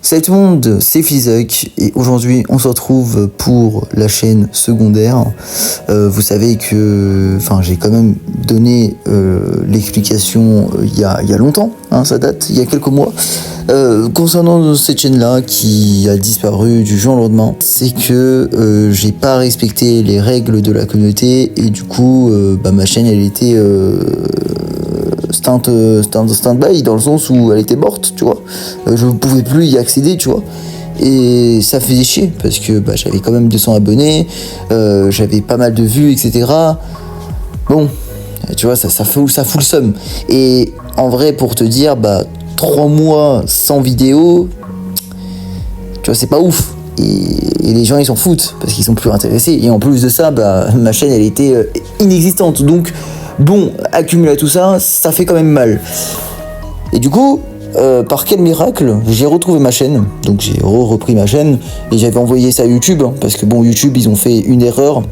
Salut tout le monde, c'est Flizoc et aujourd'hui on se retrouve pour la chaîne secondaire. Vous savez que j'ai quand même donné l'explication il y a longtemps, hein, ça date, il y a quelques mois. Concernant cette chaîne là qui a disparu du jour au lendemain, c'est que j'ai pas respecté les règles de la communauté et du coup ma chaîne elle était stand-by dans le sens où elle était morte, tu vois. Je ne pouvais plus y accéder, tu vois. Et ça faisait chier parce que j'avais quand même 200 abonnés, j'avais pas mal de vues, etc. Bon, tu vois, ça fout le seum. Et en vrai, pour te dire, 3 mois sans vidéo, tu vois, c'est pas ouf. Et les gens ils s'en foutent parce qu'ils sont plus intéressés. Et en plus de ça, ma chaîne elle était inexistante. Donc bon, accumuler tout ça, ça fait quand même mal. Et du coup, par quel miracle, j'ai retrouvé ma chaîne. Donc j'ai repris ma chaîne et j'avais envoyé ça à YouTube, hein, parce que bon, YouTube ils ont fait une erreur.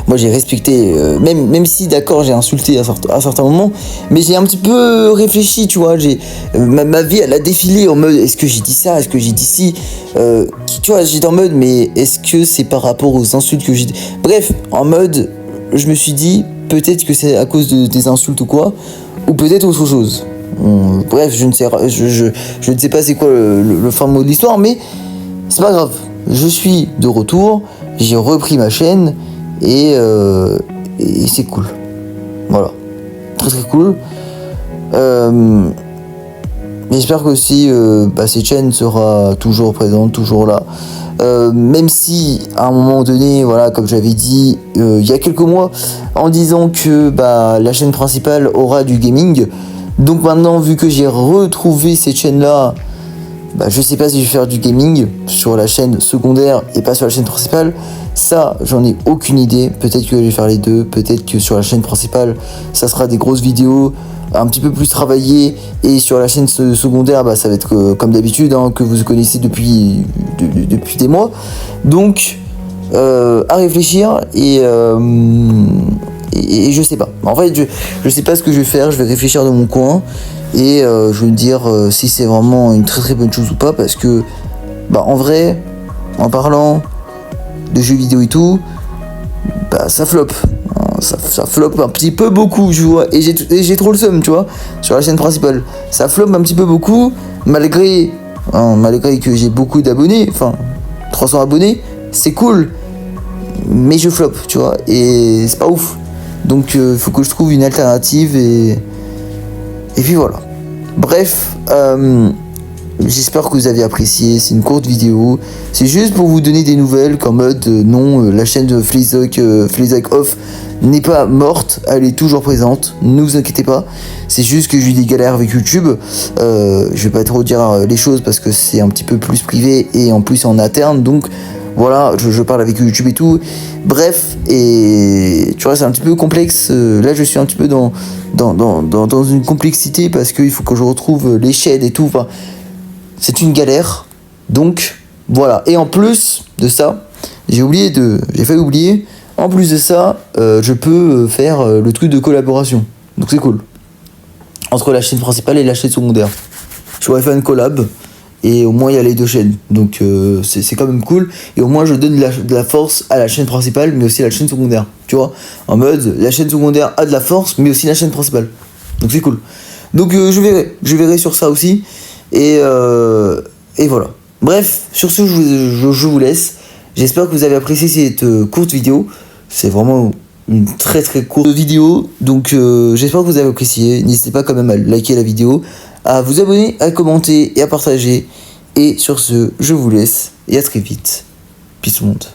Moi j'ai respecté, même si d'accord j'ai insulté à certains moments, mais j'ai un petit peu réfléchi, tu vois. Ma vie elle a défilé en mode est-ce que j'ai dit ça, est-ce que j'ai dit ci, tu vois, j'étais en mode mais est-ce que c'est par rapport aux insultes que j'ai dit. Bref, en mode je me suis dit peut-être que c'est à cause des insultes ou quoi, ou peut-être autre chose. Bref, je ne sais pas c'est quoi le fin mot de l'histoire, mais c'est pas grave. Je suis de retour, j'ai repris ma chaîne et c'est cool. Voilà, très très cool. J'espère que aussi cette chaîne sera toujours présente, toujours là. Même si à un moment donné, voilà, comme j'avais dit il y a quelques mois, en disant que la chaîne principale aura du gaming. Donc maintenant, vu que j'ai retrouvé cette chaîne là, je sais pas si je vais faire du gaming sur la chaîne secondaire et pas sur la chaîne principale. Ça, j'en ai aucune idée. Peut-être que je vais faire les deux. Peut-être que sur la chaîne principale, ça sera des grosses vidéos un petit peu plus travaillées. Et sur la chaîne secondaire, ça va être comme d'habitude, hein, que vous connaissez depuis des mois. Donc, à réfléchir et je sais pas. En fait, je sais pas ce que je vais faire. Je vais réfléchir dans mon coin. Et je vais me dire si c'est vraiment une très très bonne chose ou pas, parce que en vrai, en parlant de jeux vidéo et tout, ça flop, ça flop un petit peu beaucoup, tu vois, et j'ai trop le seum, tu vois, sur la chaîne principale, ça flop un petit peu beaucoup, malgré que j'ai beaucoup d'abonnés, 300 abonnés, c'est cool, mais je flop, tu vois, et c'est pas ouf, donc faut que je trouve une alternative et puis voilà. Bref, j'espère que vous avez apprécié. C'est une courte vidéo. C'est juste pour vous donner des nouvelles qu'en mode non, la chaîne de Flizoc Off n'est pas morte, elle est toujours présente. Ne vous inquiétez pas. C'est juste que j'ai eu des galères avec YouTube. Je vais pas trop dire les choses parce que c'est un petit peu plus privé et en plus en interne. Donc voilà, je parle avec YouTube et tout. Bref, et tu vois, c'est un petit peu complexe. Là, je suis un petit peu dans une complexité parce qu'il faut que je retrouve les chaînes et tout. C'est une galère. Donc, voilà. Et en plus de ça, j'ai failli oublier. En plus de ça, je peux faire le truc de collaboration. Donc, c'est cool. Entre la chaîne principale et la chaîne secondaire. Je pourrais faire une collab. Et au moins il y a les deux chaînes, donc c'est quand même cool. Et au moins je donne de la force à la chaîne principale, mais aussi à la chaîne secondaire. Tu vois, en mode la chaîne secondaire a de la force, mais aussi la chaîne principale. Donc c'est cool. Donc je verrai sur ça aussi. Et voilà. Bref, sur ce je vous laisse. J'espère que vous avez apprécié cette courte vidéo. C'est vraiment une très très courte vidéo. Donc j'espère que vous avez apprécié. N'hésitez pas quand même à liker la vidéo, à vous abonner, à commenter et à partager. Et sur ce, je vous laisse et à très vite. Peace tout le monde.